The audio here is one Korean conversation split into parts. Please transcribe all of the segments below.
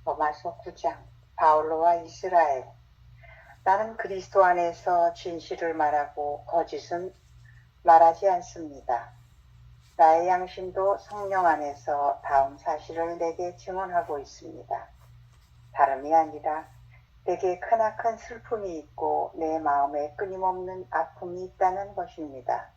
로마서 9장 바울로와 이스라엘. 나는 그리스도 안에서 진실을 말하고 거짓은 말하지 않습니다. 나의 양심도 성령 안에서 다음 사실을 내게 증언하고 있습니다. 다름이 아니라 내게 크나큰 슬픔이 있고 내 마음에 끊임없는 아픔이 있다는 것입니다.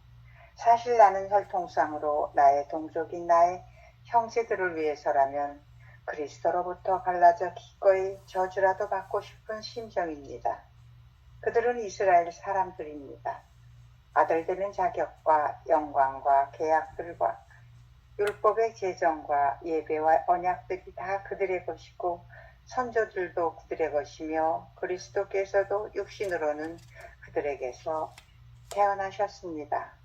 사실 나는 혈통상으로 나의 동족인 나의 형제들을 위해서라면 그리스도로부터 갈라져 기꺼이 저주라도 받고 싶은 심정입니다. 그들은 이스라엘 사람들입니다. 아들 되는 자격과 영광과 계약들과 율법의 제정과 예배와 언약들이 다 그들의 것이고 선조들도 그들의 것이며 그리스도께서도 육신으로는 그들에게서 태어나셨습니다.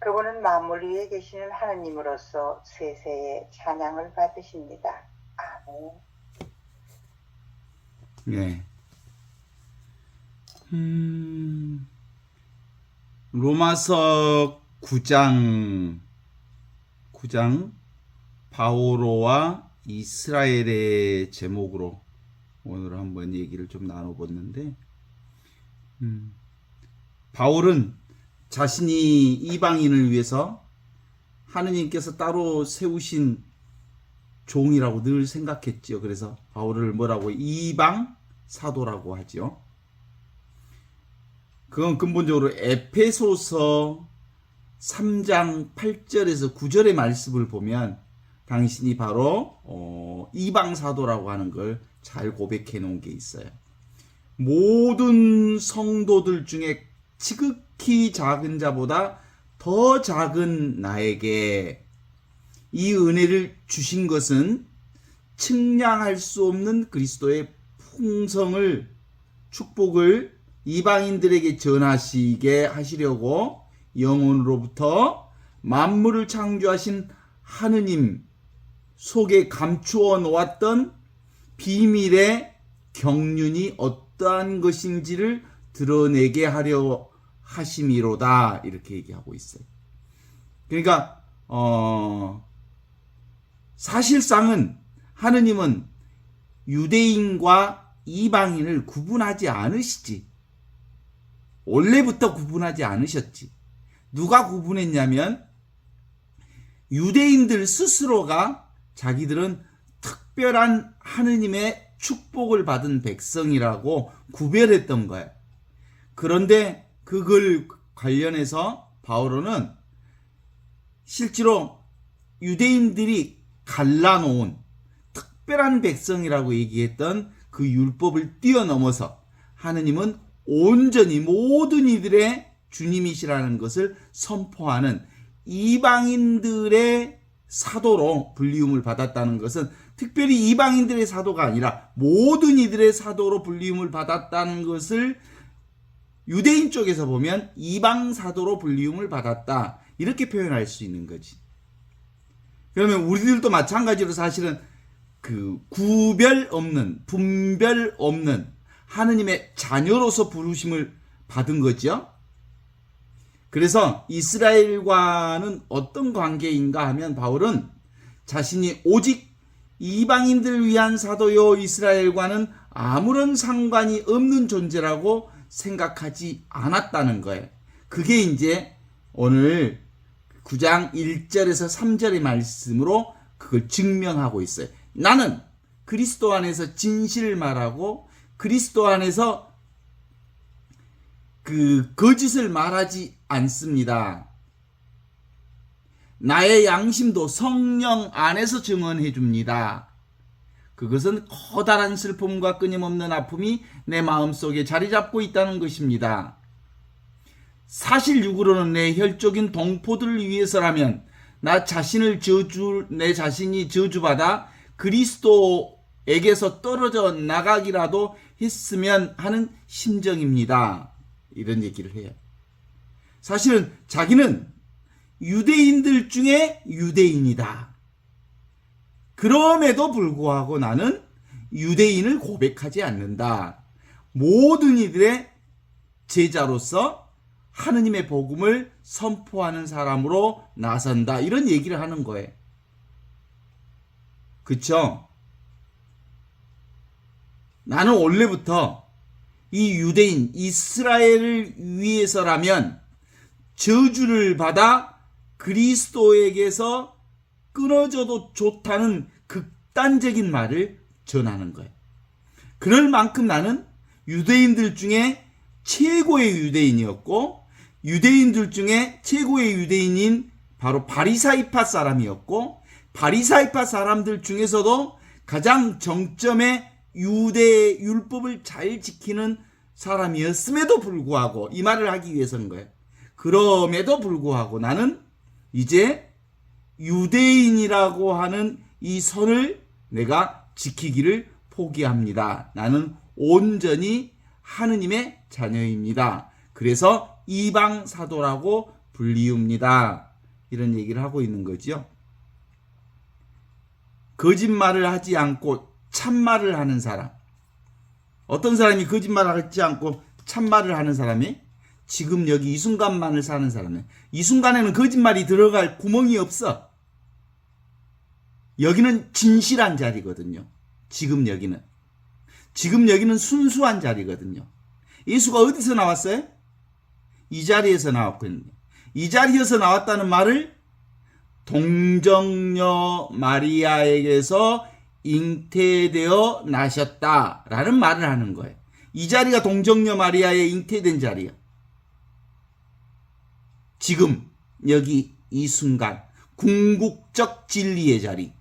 그분은 만물 위에 계시는 하느님으로서 세세의 찬양을 받으십니다. 아멘. 네. 로마서 9장 바오로와 이스라엘의 제목으로 오늘 한번 얘기를 좀 나눠봤는데, 바울은 자신이 이방인을 위해서 하느님께서 따로 세우신 종이라고 늘 생각했지요. 그래서 바울을 뭐라고 이방 사도라고 하지요. 그건 근본적으로 에페소서 3장 8절에서 9절의 말씀을 보면 당신이 바로 이방 사도라고 하는 걸 잘 고백해 놓은 게 있어요. 모든 성도들 중에 지극히 작은 자보다 더 작은 나에게 이 은혜를 주신 것은 측량할 수 없는 그리스도의 풍성을, 축복을 이방인들에게 전하시게 하시려고 영원으로부터 만물을 창조하신 하느님 속에 감추어 놓았던 비밀의 경륜이 어떠한 것인지를 드러내게 하려 하심이로다, 이렇게 얘기하고 있어요. 그러니까 사실상은 하느님은 유대인과 이방인을 구분하지 않으시지. 원래부터 구분하지 않으셨지. 누가 구분했냐면 유대인들 스스로가 자기들은 특별한 하느님의 축복을 받은 백성이라고 구별했던 거예요. 그런데 그걸 관련해서 바오로는 실제로 유대인들이 갈라놓은 특별한 백성이라고 얘기했던 그 율법을 뛰어넘어서 하느님은 온전히 모든 이들의 주님이시라는 것을 선포하는 이방인들의 사도로 불리움을 받았다는 것은 특별히 이방인들의 사도가 아니라 모든 이들의 사도로 불리움을 받았다는 것을 유대인 쪽에서 보면 이방 사도로 불리움을 받았다, 이렇게 표현할 수 있는 거지. 그러면 우리들도 마찬가지로 사실은 그 구별 없는, 분별 없는 하느님의 자녀로서 부르심을 받은 거죠. 그래서 이스라엘과는 어떤 관계인가 하면 바울은 자신이 오직 이방인들을 위한 사도요 이스라엘과는 아무런 상관이 없는 존재라고 생각하지 않았다는 거예요. 그게 이제 오늘 9장 1절에서 3절의 말씀으로 그걸 증명하고 있어요. 나는 그리스도 안에서 진실을 말하고 그리스도 안에서 그 거짓을 말하지 않습니다. 나의 양심도 성령 안에서 증언해 줍니다. 그것은 커다란 슬픔과 끊임없는 아픔이 내 마음속에 자리 잡고 있다는 것입니다. 사실육으로는 내 혈족인 동포들을 위해서라면 내 자신이 저주받아 그리스도에게서 떨어져 나가기라도 했으면 하는 심정입니다. 이런 얘기를 해요. 사실은 자기는 유대인들 중에 유대인이다. 그럼에도 불구하고 나는 유대인을 고백하지 않는다. 모든 이들의 제자로서 하느님의 복음을 선포하는 사람으로 나선다. 이런 얘기를 하는 거예요. 그쵸? 나는 원래부터 이 유대인 이스라엘을 위해서라면 저주를 받아 그리스도에게서 끊어져도 좋다는 극단적인 말을 전하는 거예요. 그럴 만큼 나는 유대인들 중에 최고의 유대인이었고, 유대인들 중에 최고의 유대인인 바로 바리사이파 사람이었고, 바리사이파 사람들 중에서도 가장 정점의 유대 율법을 잘 지키는 사람이었음에도 불구하고, 이 말을 하기 위해서인 거예요. 그럼에도 불구하고 나는 이제 유대인이라고 하는 이 선을 내가 지키기를 포기합니다. 나는 온전히 하느님의 자녀입니다. 그래서 이방 사도라고 불리웁니다. 이런 얘기를 하고 있는 거죠. 거짓말을 하지 않고 참말을 하는 사람. 어떤 사람이 거짓말을 하지 않고 참말을 하는 사람이? 지금 여기 이 순간만을 사는 사람이에요. 이 순간에는 거짓말이 들어갈 구멍이 없어. 여기는 진실한 자리거든요. 지금 여기는 순수한 자리거든요. 예수가 어디서 나왔어요? 이 자리에서 나왔거든요. 이 자리에서 나왔다는 말을 동정녀 마리아에게서 잉태되어 나셨다라는 말을 하는 거예요. 이 자리가 동정녀 마리아의 잉태된 자리야. 지금 여기 이 순간 궁극적 진리의 자리,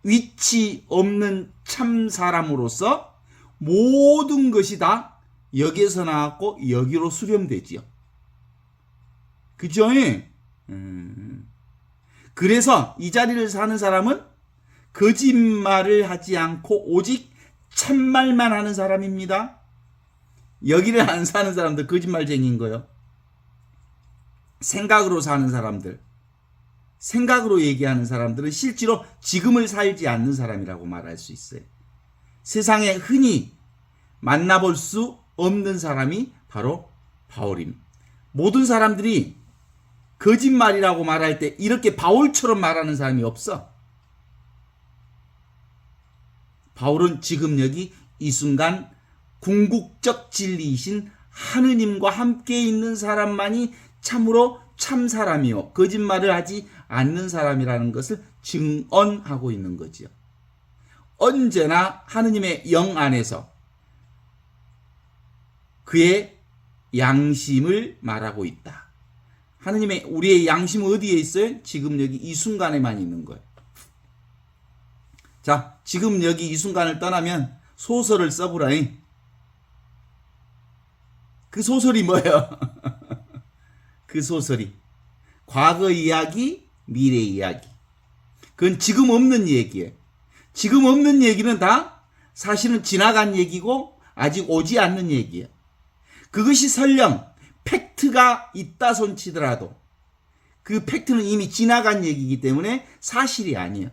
위치 없는 참 사람으로서 모든 것이 다 여기에서 나왔고 여기로 수렴되지요. 그죠? 그래서 이 자리를 사는 사람은 거짓말을 하지 않고 오직 참말만 하는 사람입니다. 여기를 안 사는 사람들 거짓말쟁이인 거예요. 생각으로 사는 사람들, 생각으로 얘기하는 사람들은 실제로 지금을 살지 않는 사람이라고 말할 수 있어요. 세상에 흔히 만나볼 수 없는 사람이 바로 바울입니다. 모든 사람들이 거짓말이라고 말할 때 이렇게 바울처럼 말하는 사람이 없어. 바울은 지금 여기 이 순간 궁극적 진리이신 하느님과 함께 있는 사람만이 참으로 참 사람이요, 거짓말을 하지 않는 사람이라는 것을 증언하고 있는 거지요. 언제나 하느님의 영 안에서 그의 양심을 말하고 있다. 하느님의 우리의 양심은 어디에 있어요? 지금 여기 이 순간에만 있는 거예요. 자, 지금 여기 이 순간을 떠나면 소설을 써보라잉. 그 소설이 뭐예요? 그 소설이 과거 이야기, 미래 이야기. 그건 지금 없는 얘기예요. 지금 없는 얘기는 다 사실은 지나간 얘기고 아직 오지 않는 얘기예요. 그것이 설령 팩트가 있다 손치더라도 그 팩트는 이미 지나간 얘기이기 때문에 사실이 아니에요.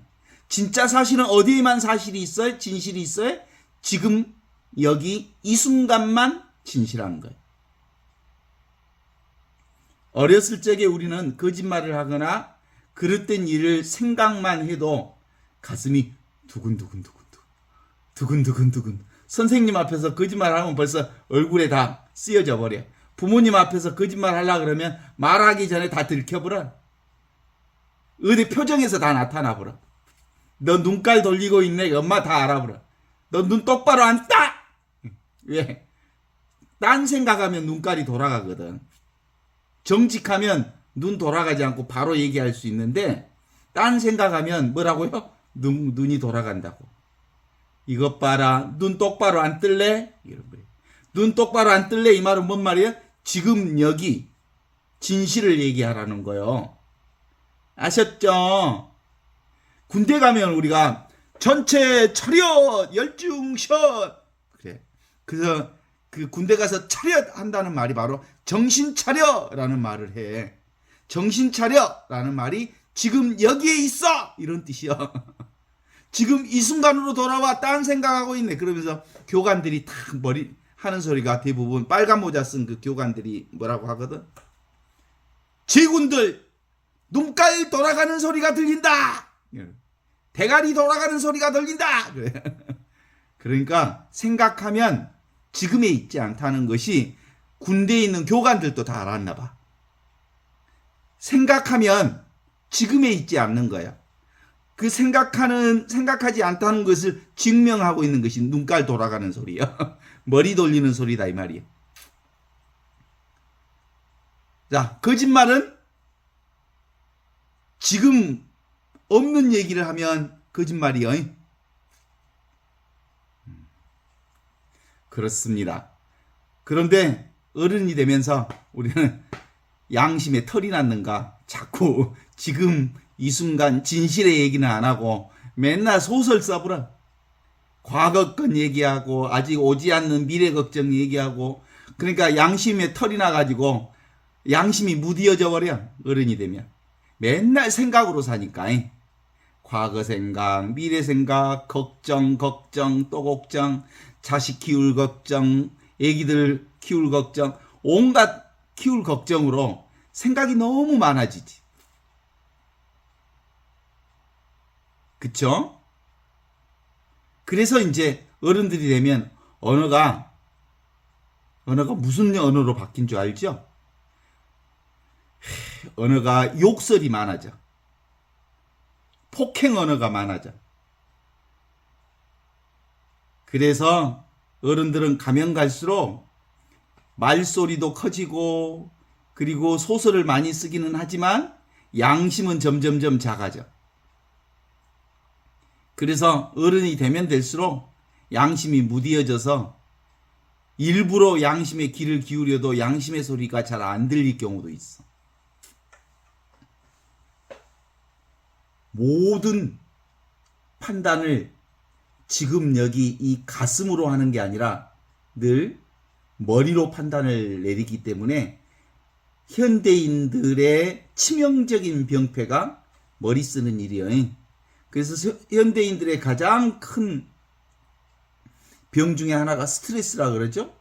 진짜 사실은 어디에만 사실이 있어요? 진실이 있어요? 지금 여기 이 순간만 진실한 거예요. 어렸을 적에 우리는 거짓말을 하거나 그릇된 일을 생각만 해도 가슴이 두근두근. 선생님 앞에서 거짓말하면 벌써 얼굴에 다 쓰여져 버려. 부모님 앞에서 거짓말 하려고 그러면 말하기 전에 다 들켜버려. 어디 표정에서 다 나타나 버려. 너 눈깔 돌리고 있네. 엄마 다 알아버려. 너 눈 똑바로 안 떠! 왜? 딴 생각하면 눈깔이 돌아가거든. 정직하면 눈 돌아가지 않고 바로 얘기할 수 있는데 딴 생각하면 뭐라고요? 눈이 돌아간다고. 이것 봐라. 눈 똑바로 안 뜰래? 이런 거예요. 눈 똑바로 안 뜰래? 이 말은 뭔 말이에요? 지금 여기 진실을 얘기하라는 거예요. 아셨죠? 군대 가면 우리가 전체 차렷 열중샷 그래. 그래서 그 군대 가서 차렷 한다는 말이 바로 정신 차려라는 말을 해. 정신 차려라는 말이 지금 여기에 있어 이런 뜻이야. 지금 이 순간으로 돌아와 딴 생각하고 있네. 그러면서 교관들이 탁 머리 하는 소리가 대부분 빨간 모자 쓴 그 교관들이 뭐라고 하거든. 제군들 눈깔 돌아가는 소리가 들린다. 대가리 돌아가는 소리가 들린다. 그래. 그러니까 생각하면 지금에 있지 않다는 것이 군대에 있는 교관들도 다 알았나 봐. 생각하면 지금에 있지 않는 거야. 그 생각하지 않다는 것을 증명하고 있는 것이 눈깔 돌아가는 소리야. 머리 돌리는 소리다 이 말이야. 자, 거짓말은 지금 없는 얘기를 하면 거짓말이요. 그렇습니다. 그런데 어른이 되면서 우리는 양심에 털이 났는가 자꾸 지금 이 순간 진실의 얘기는 안 하고 맨날 소설 써보라. 과거 건 얘기하고 아직 오지 않는 미래 걱정 얘기하고 그러니까 양심에 털이 나가지고 양심이 무디어져 버려. 어른이 되면 맨날 생각으로 사니까 과거 생각, 미래 생각, 걱정 또 걱정, 자식 키울 걱정, 애기들 키울 걱정, 온갖 키울 걱정으로 생각이 너무 많아지지. 그쵸? 그래서 이제 어른들이 되면 언어가 무슨 언어로 바뀐 줄 알죠? 언어가 욕설이 많아져. 폭행 언어가 많아져. 그래서 어른들은 가면 갈수록 말소리도 커지고 그리고 소설을 많이 쓰기는 하지만 양심은 점점점 작아져. 그래서 어른이 되면 될수록 양심이 무디어져서 일부러 양심에 귀를 기울여도 양심의 소리가 잘 안 들릴 경우도 있어. 모든 판단을 지금 여기 이 가슴으로 하는 게 아니라 늘 머리로 판단을 내리기 때문에 현대인들의 치명적인 병폐가 머리 쓰는 일이에요. 그래서 현대인들의 가장 큰 병 중에 하나가 스트레스라 그러죠.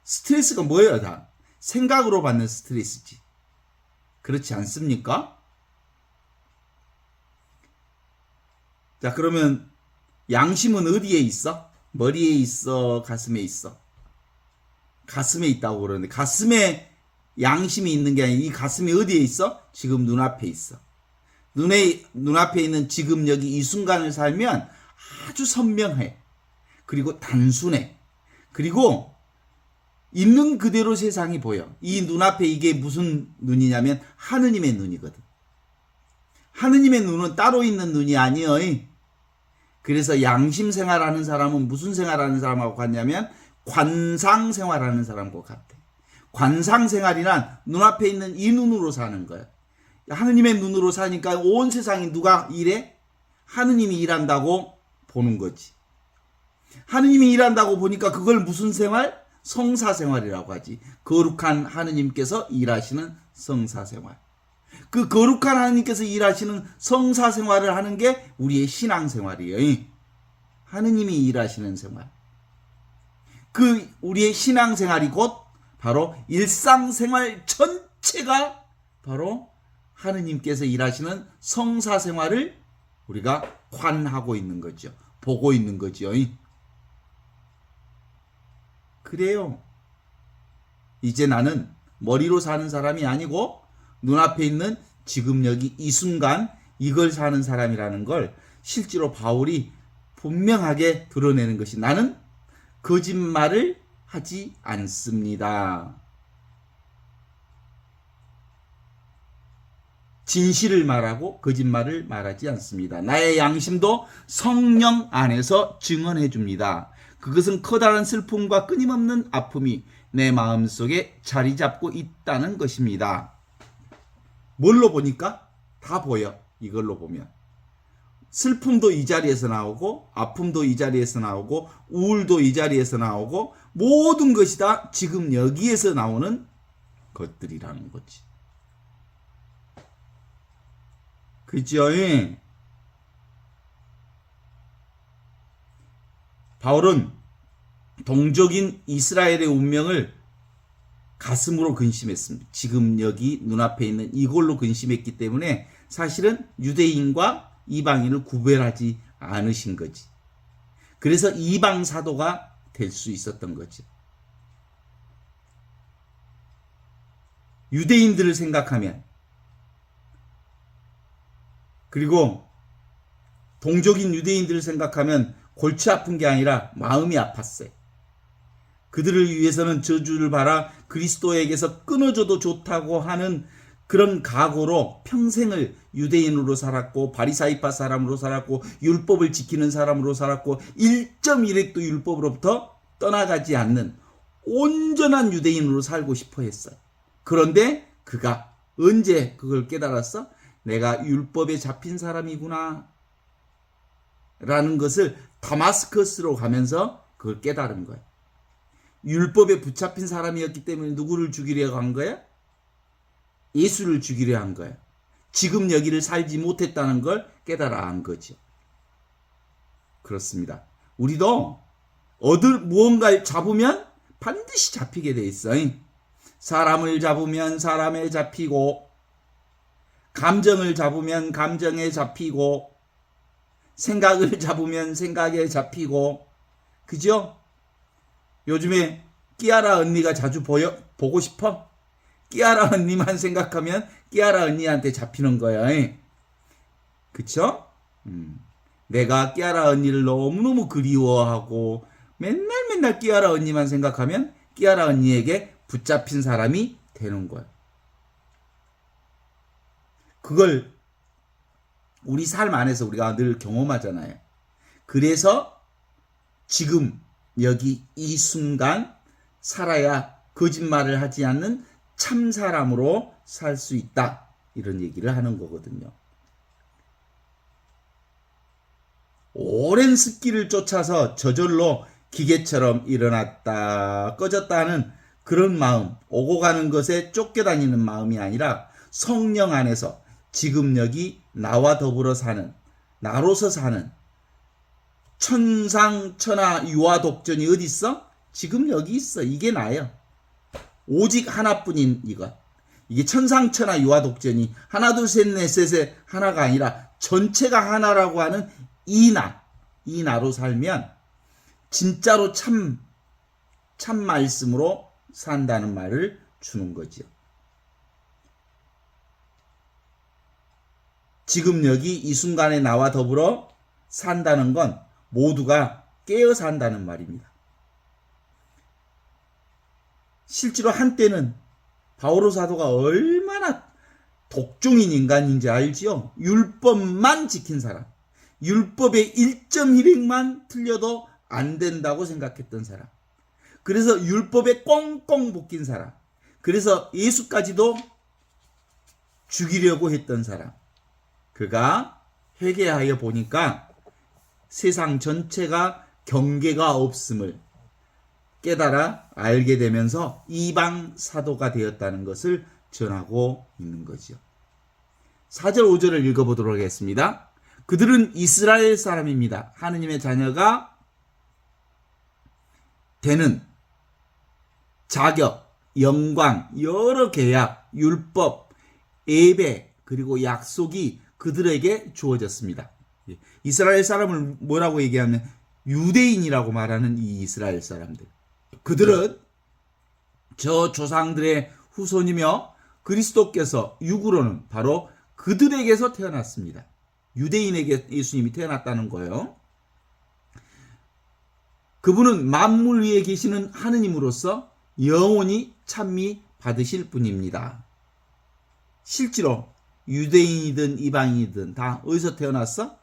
스트레스가 뭐예요? 다 생각으로 받는 스트레스지. 그렇지 않습니까? 자, 그러면 양심은 어디에 있어? 머리에 있어? 가슴에 있어? 가슴에 있다고 그러는데 가슴에 양심이 있는 게 아니라 이 가슴이 어디에 있어? 지금 눈앞에 있어. 눈앞에 있는 지금 여기 이 순간을 살면 아주 선명해. 그리고 단순해. 그리고 있는 그대로 세상이 보여. 이 눈앞에 이게 무슨 눈이냐면 하느님의 눈이거든. 하느님의 눈은 따로 있는 눈이 아니여. 그래서 양심 생활하는 사람은 무슨 생활하는 사람하고 같냐면 관상 생활하는 사람과 같아. 관상 생활이란 눈앞에 있는 이 눈으로 사는 거야. 하느님의 눈으로 사니까 온 세상이 누가 일해? 하느님이 일한다고 보는 거지. 하느님이 일한다고 보니까 그걸 무슨 생활? 성사생활이라고 하지. 거룩한 하느님께서 일하시는 성사생활. 그 거룩한 하느님께서 일하시는 성사생활을 하는 게 우리의 신앙생활이에요. 하느님이 일하시는 생활. 그 우리의 신앙생활이 곧 바로 일상생활 전체가 바로 하느님께서 일하시는 성사생활을 우리가 관하고 있는 거죠. 보고 있는 거죠. 그래요. 이제 나는 머리로 사는 사람이 아니고 눈앞에 있는 지금 여기 이 순간 이걸 사는 사람이라는 걸 실제로 바울이 분명하게 드러내는 것이 나는 거짓말을 하지 않습니다. 진실을 말하고 거짓말을 말하지 않습니다. 나의 양심도 성령 안에서 증언해 줍니다. 그것은 커다란 슬픔과 끊임없는 아픔이 내 마음속에 자리 잡고 있다는 것입니다. 뭘로 보니까? 다 보여. 이걸로 보면. 슬픔도 이 자리에서 나오고 아픔도 이 자리에서 나오고 우울도 이 자리에서 나오고 모든 것이 다 지금 여기에서 나오는 것들이라는 거지. 그죠? 바울은 동족인 이스라엘의 운명을 가슴으로 근심했습니다. 지금 여기 눈앞에 있는 이걸로 근심했기 때문에 사실은 유대인과 이방인을 구별하지 않으신 거지. 그래서 이방 사도가 될 수 있었던 거죠. 유대인들을 생각하면, 그리고 동족인 유대인들을 생각하면 골치 아픈 게 아니라 마음이 아팠어요. 그들을 위해서는 저주를 받아 그리스도에게서 끊어져도 좋다고 하는 그런 각오로 평생을 유대인으로 살았고, 바리사이파 사람으로 살았고, 율법을 지키는 사람으로 살았고, 1.1획도 율법으로부터 떠나가지 않는 온전한 유대인으로 살고 싶어 했어요. 그런데 그가 언제 그걸 깨달았어? 내가 율법에 잡힌 사람이구나 라는 것을 다마스커스로 가면서 그걸 깨달은 거예요. 율법에 붙잡힌 사람이었기 때문에 누구를 죽이려고 한 거야? 예수를 죽이려 한 거야. 지금 여기를 살지 못했다는 걸 깨달아 한 거죠. 그렇습니다. 우리도 무언가를 잡으면 반드시 잡히게 돼 있어요. 사람을 잡으면 사람에 잡히고, 감정을 잡으면 감정에 잡히고, 생각을 잡으면 생각에 잡히고, 그죠? 요즘에 끼아라 언니가 자주 보고 싶어? 끼아라 언니만 생각하면 끼아라 언니한테 잡히는 거야. 그쵸? 내가 끼아라 언니를 너무너무 그리워하고 맨날 끼아라 언니만 생각하면 끼아라 언니에게 붙잡힌 사람이 되는 거야. 그걸 우리 삶 안에서 우리가 늘 경험하잖아요. 그래서 지금 여기 이 순간 살아야 거짓말을 하지 않는 참 사람으로 살 수 있다. 이런 얘기를 하는 거거든요. 오랜 습기를 쫓아서 저절로 기계처럼 일어났다 꺼졌다 하는 그런 마음, 오고 가는 것에 쫓겨다니는 마음이 아니라 성령 안에서 지금 여기 나와 더불어 사는, 나로서 사는 천상천하 유아독전이 어디 있어? 지금 여기 있어. 이게 나예요. 오직 하나뿐인 이것. 이게 천상천하 유아독전이 하나 둘 셋 넷 셋의 하나가 아니라 전체가 하나라고 하는 이 나로 살면 진짜로 참 말씀으로 산다는 말을 주는 거죠. 지금 여기 이 순간에 나와 더불어 산다는 건 모두가 깨어 산다는 말입니다. 실제로 한때는 바오로 사도가 얼마나 독종인 인간인지 알지요? 율법만 지킨 사람, 율법의 1.1획만 틀려도 안 된다고 생각했던 사람, 그래서 율법에 꽁꽁 묶인 사람, 그래서 예수까지도 죽이려고 했던 사람, 그가 회개하여 보니까 세상 전체가 경계가 없음을 깨달아 알게 되면서 이방 사도가 되었다는 것을 전하고 있는 거죠. 4절 5절을 읽어보도록 하겠습니다. 그들은 이스라엘 사람입니다. 하느님의 자녀가 되는 자격, 영광, 여러 계약, 율법, 예배, 그리고 약속이 그들에게 주어졌습니다. 이스라엘 사람을 뭐라고 얘기하면 유대인이라고 말하는 이 이스라엘 사람들. 그들은 저 조상들의 후손이며 그리스도께서 육으로는 바로 그들에게서 태어났습니다. 유대인에게 예수님이 태어났다는 거예요. 그분은 만물 위에 계시는 하느님으로서 영원히 찬미 받으실 분입니다. 실제로 유대인이든 이방인이든 다 어디서 태어났어?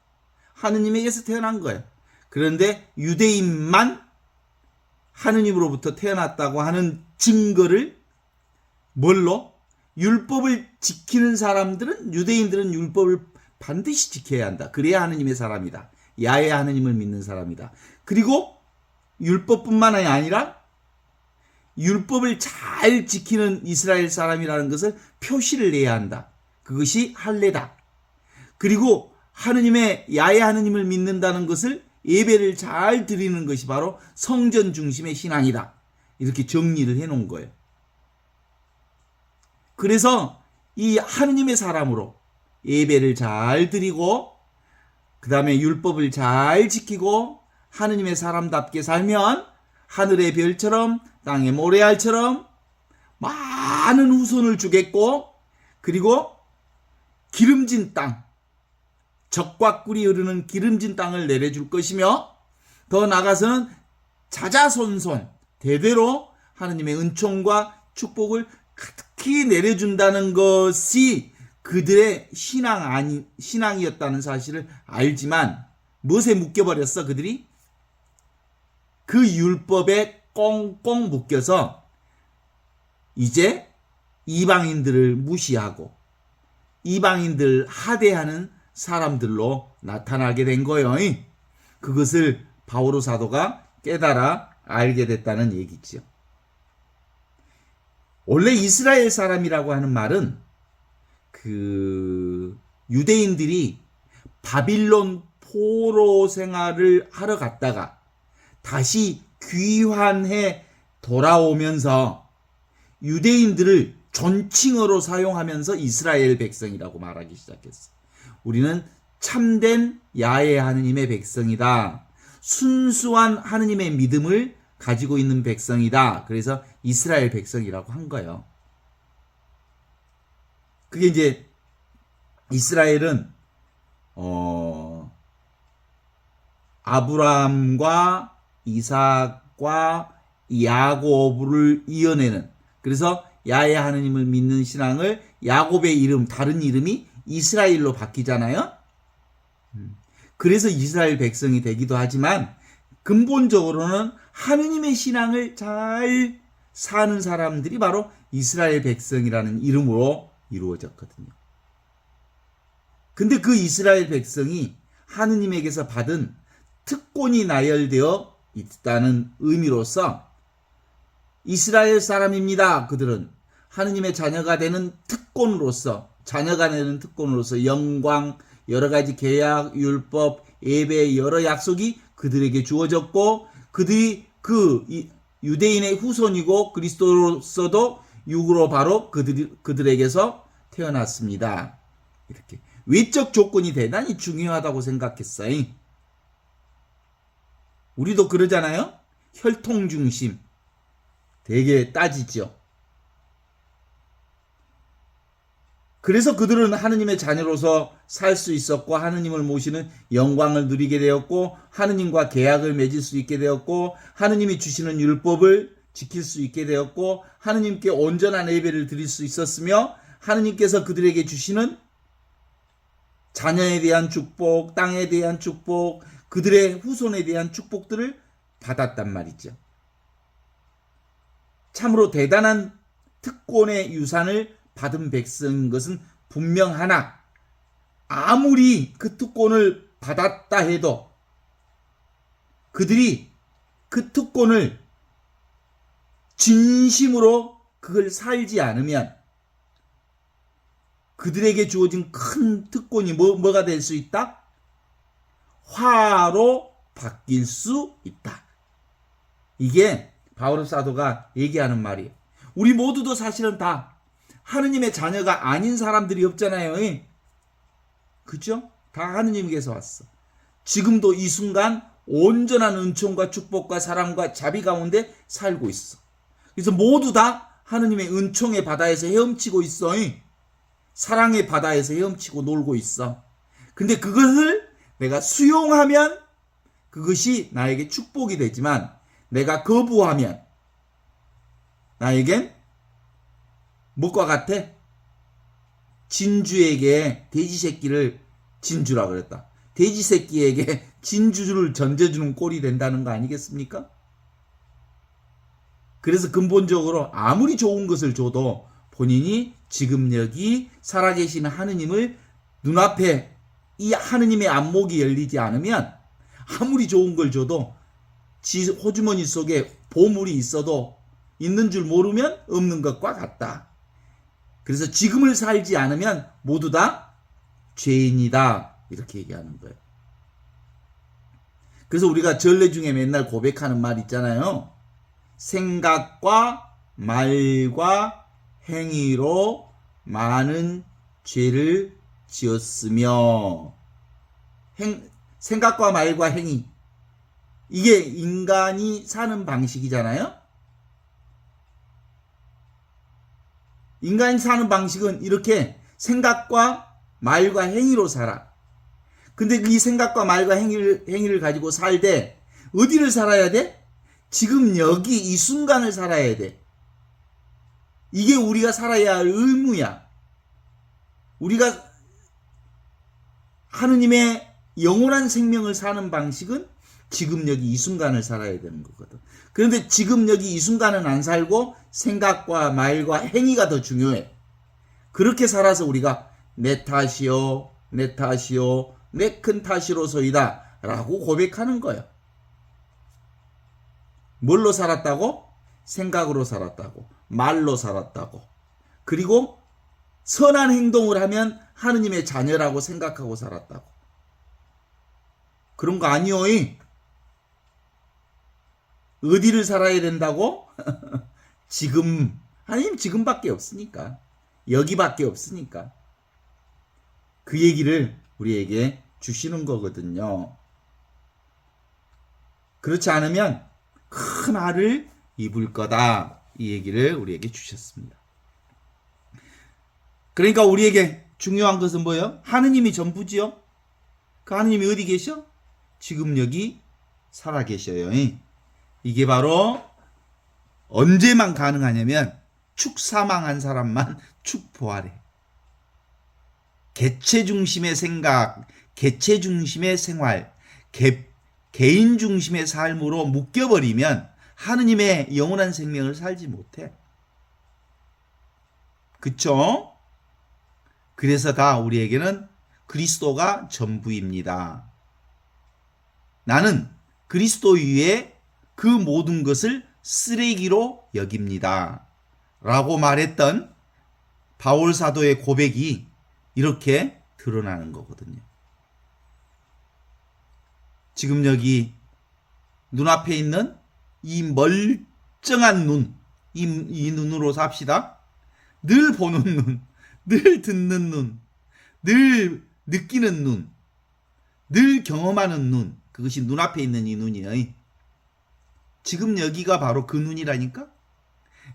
하느님에게서 태어난 거예요. 그런데 유대인만 하느님으로부터 태어났다고 하는 증거를 뭘로? 율법을 지키는 사람들은, 유대인들은 율법을 반드시 지켜야 한다. 그래야 하느님의 사람이다. 야훼 하느님을 믿는 사람이다. 그리고 율법뿐만 아니라 율법을 잘 지키는 이스라엘 사람이라는 것을 표시를 내야 한다. 그것이 할례다. 그리고 하느님의 야훼 하느님을 믿는다는 것을 예배를 잘 드리는 것이 바로 성전 중심의 신앙이다. 이렇게 정리를 해놓은 거예요. 그래서 이 하느님의 사람으로 예배를 잘 드리고 그 다음에 율법을 잘 지키고 하느님의 사람답게 살면 하늘의 별처럼 땅의 모래알처럼 많은 후손을 주겠고, 그리고 기름진 땅, 젖과 꿀이 흐르는 기름진 땅을 내려줄 것이며, 더 나아가서는 자자손손 대대로 하느님의 은총과 축복을 가득히 내려준다는 것이 그들의 신앙이었다는 사실을 알지만, 무엇에 묶여버렸어 그들이? 그 율법에 꽁꽁 묶여서 이제 이방인들을 무시하고 이방인들 하대하는 사람들로 나타나게 된 거예요. 그것을 바오로 사도가 깨달아 알게 됐다는 얘기죠. 원래 이스라엘 사람이라고 하는 말은 그 유대인들이 바빌론 포로 생활을 하러 갔다가 다시 귀환해 돌아오면서 유대인들을 존칭어로 사용하면서 이스라엘 백성이라고 말하기 시작했어. 우리는 참된 야훼 하느님의 백성이다. 순수한 하느님의 믿음을 가지고 있는 백성이다. 그래서 이스라엘 백성이라고 한 거예요. 그게 이제 이스라엘은 아브라함과 이삭과 야곱을 이어내는, 그래서 야훼 하느님을 믿는 신앙을 야곱의 이름, 다른 이름이 이스라엘로 바뀌잖아요. 그래서 이스라엘 백성이 되기도 하지만 근본적으로는 하느님의 신앙을 잘 사는 사람들이 바로 이스라엘 백성이라는 이름으로 이루어졌거든요. 근데 그 이스라엘 백성이 하느님에게서 받은 특권이 나열되어 있다는 의미로서 이스라엘 사람입니다. 그들은 하느님의 자녀가 되는 특권으로서, 자녀가 되는 특권으로서 영광, 여러 가지 계약, 율법, 예배, 여러 약속이 그들에게 주어졌고, 그들이 그 유대인의 후손이고 그리스도로서도 육으로 바로 그들에게서 태어났습니다. 이렇게 외적 조건이 대단히 중요하다고 생각했어요. 우리도 그러잖아요. 혈통 중심 되게 따지죠. 그래서 그들은 하느님의 자녀로서 살 수 있었고, 하느님을 모시는 영광을 누리게 되었고, 하느님과 계약을 맺을 수 있게 되었고, 하느님이 주시는 율법을 지킬 수 있게 되었고, 하느님께 온전한 예배를 드릴 수 있었으며, 하느님께서 그들에게 주시는 자녀에 대한 축복, 땅에 대한 축복, 그들의 후손에 대한 축복들을 받았단 말이죠. 참으로 대단한 특권의 유산을 받은 백성인 것은 분명하나, 아무리 그 특권을 받았다 해도 그들이 그 특권을 진심으로 그걸 살지 않으면 그들에게 주어진 큰 특권이 뭐가 될 수 있다? 화로 바뀔 수 있다. 이게 바오로 사도가 얘기하는 말이에요. 우리 모두도 사실은 다 하느님의 자녀가 아닌 사람들이 없잖아요. 그죠? 다 하느님께서 왔어. 지금도 이 순간 온전한 은총과 축복과 사랑과 자비 가운데 살고 있어. 그래서 모두 다 하느님의 은총의 바다에서 헤엄치고 있어. 사랑의 바다에서 헤엄치고 놀고 있어. 근데 그것을 내가 수용하면 그것이 나에게 축복이 되지만, 내가 거부하면 나에겐 뭐과 같아? 진주에게 돼지 새끼를, 진주라 그랬다. 돼지 새끼에게 진주를 던져주는 꼴이 된다는 거 아니겠습니까? 그래서 근본적으로 아무리 좋은 것을 줘도 본인이 지금 여기 살아계신 하느님을 눈앞에, 이 하느님의 안목이 열리지 않으면 아무리 좋은 걸 줘도 지 호주머니 속에 보물이 있어도 있는 줄 모르면 없는 것과 같다. 그래서 지금을 살지 않으면 모두 다 죄인이다. 이렇게 얘기하는 거예요. 그래서 우리가 전례 중에 맨날 고백하는 말 있잖아요. 생각과 말과 행위로 많은 죄를 지었으며, 생각과 말과 행위, 이게 인간이 사는 방식이잖아요. 인간이 사는 방식은 이렇게 생각과 말과 행위로 살아. 근데 이 생각과 말과 행위를 가지고 살되 어디를 살아야 돼? 지금 여기 이 순간을 살아야 돼. 이게 우리가 살아야 할 의무야. 우리가 하느님의 영원한 생명을 사는 방식은 지금 여기 이 순간을 살아야 되는 거거든. 그런데 지금 여기 이 순간은 안 살고 생각과 말과 행위가 더 중요해. 그렇게 살아서 우리가 내 탓이요, 내 탓이요, 내 큰 탓이로소이다 라고 고백하는 거예요. 뭘로 살았다고? 생각으로 살았다고. 말로 살았다고. 그리고 선한 행동을 하면 하느님의 자녀라고 생각하고 살았다고. 그런 거 아니요. 어디를 살아야 된다고? 지금. 하느님 지금밖에 없으니까. 여기밖에 없으니까. 그 얘기를 우리에게 주시는 거거든요. 그렇지 않으면 큰 알을 입을 거다. 이 얘기를 우리에게 주셨습니다. 그러니까 우리에게 중요한 것은 뭐예요? 하느님이 전부지요. 그 하느님이 어디 계셔? 지금 여기 살아 계셔요. 이게 바로 언제만 가능하냐면 축사망한 사람만 축부활해. 개체 중심의 생각, 개체 중심의 생활, 개인 중심의 삶으로 묶여버리면 하느님의 영원한 생명을 살지 못해. 그쵸? 그래서 다 우리에게는 그리스도가 전부입니다. 나는 그리스도 위에 그 모든 것을 쓰레기로 여깁니다. 라고 말했던 바울 사도의 고백이 이렇게 드러나는 거거든요. 지금 여기 눈앞에 있는 이 멀쩡한 눈, 이 눈으로 삽시다. 늘 보는 눈, 늘 듣는 눈, 늘 느끼는 눈, 늘 경험하는 눈, 그것이 눈앞에 있는 이 눈이에요. 지금 여기가 바로 그 눈이라니까?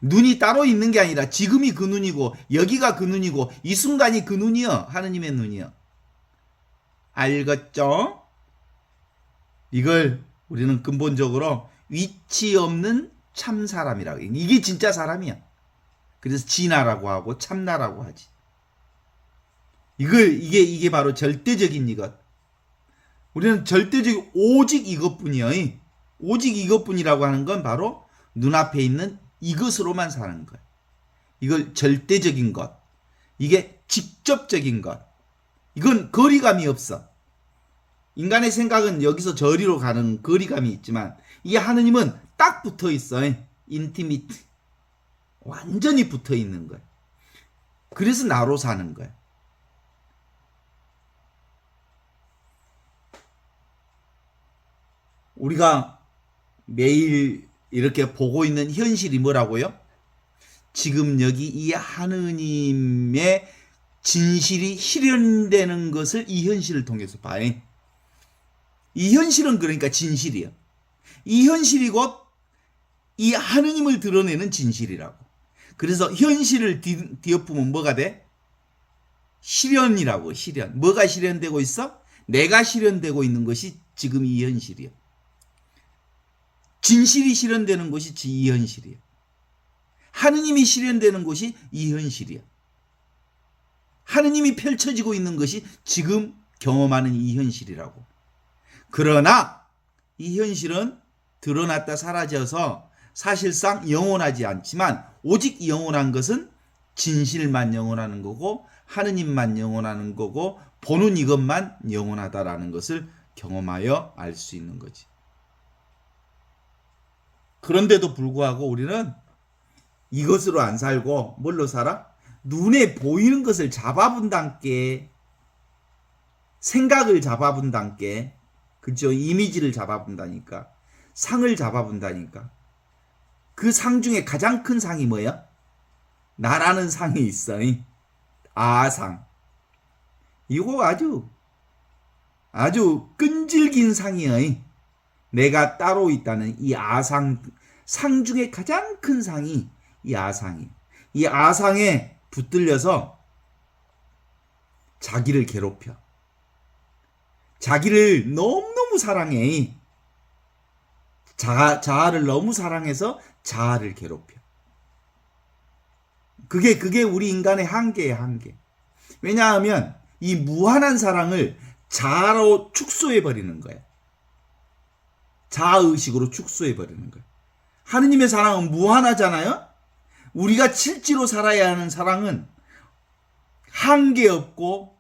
눈이 따로 있는 게 아니라 지금이 그 눈이고 여기가 그 눈이고 이 순간이 그 눈이요. 하느님의 눈이요. 알겠죠? 이걸 우리는 근본적으로 위치 없는 참 사람이라고 해요. 이게 진짜 사람이야. 그래서 진화라고 하고 참나라고 하지. 이게 바로 절대적인 이것. 우리는 절대적인 오직 이것뿐이요. 오직 이것뿐이라고 하는 건 바로 눈앞에 있는 이것으로만 사는 거예요. 이걸 절대적인 것. 이게 직접적인 것. 이건 거리감이 없어. 인간의 생각은 여기서 저리로 가는 거리감이 있지만 이 하느님은 딱 붙어 있어. 인티미트. 완전히 붙어 있는 거예요. 그래서 나로 사는 거예요. 우리가 매일 이렇게 보고 있는 현실이 뭐라고요? 지금 여기 이 하느님의 진실이 실현되는 것을 이 현실을 통해서 봐요. 이 현실은 그러니까 진실이에요. 이 현실이 곧 이 하느님을 드러내는 진실이라고. 그래서 현실을 뒤엎으면 뭐가 돼? 실현이라고. 실현. 뭐가 실현되고 있어? 내가 실현되고 있는 것이 지금 이 현실이에요. 진실이 실현되는 것이 이 현실이에요. 하느님이 실현되는 것이 이 현실이에요. 하느님이 펼쳐지고 있는 것이 지금 경험하는 이 현실이라고. 그러나 이 현실은 드러났다 사라져서 사실상 영원하지 않지만 오직 영원한 것은 진실만 영원하는 거고 하느님만 영원하는 거고 보는 이것만 영원하다라는 것을 경험하여 알 수 있는 거지. 그런데도 불구하고 우리는 이것으로 안 살고 뭘로 살아? 눈에 보이는 것을 잡아본단께, 생각을 잡아본단께, 그죠? 이미지를 잡아본다니까, 상을 잡아본다니까. 그 상 중에 가장 큰 상이 뭐야? 나라는 상이 있어. 아상. 이거 아주 끈질긴 상이야. 내가 따로 있다는 이 아상, 상 중에 가장 큰 상이 이 아상이에요. 이 아상에 붙들려서 자기를 괴롭혀. 자기를 너무너무 사랑해. 자아를 너무 사랑해서 자아를 괴롭혀. 그게 우리 인간의 한계예요, 한계. 왜냐하면 이 무한한 사랑을 자아로 축소해버리는 거예요. 자아의식으로 축소해버리는 거예요. 하느님의 사랑은 무한하잖아요? 우리가 실제로 살아야 하는 사랑은 한계 없고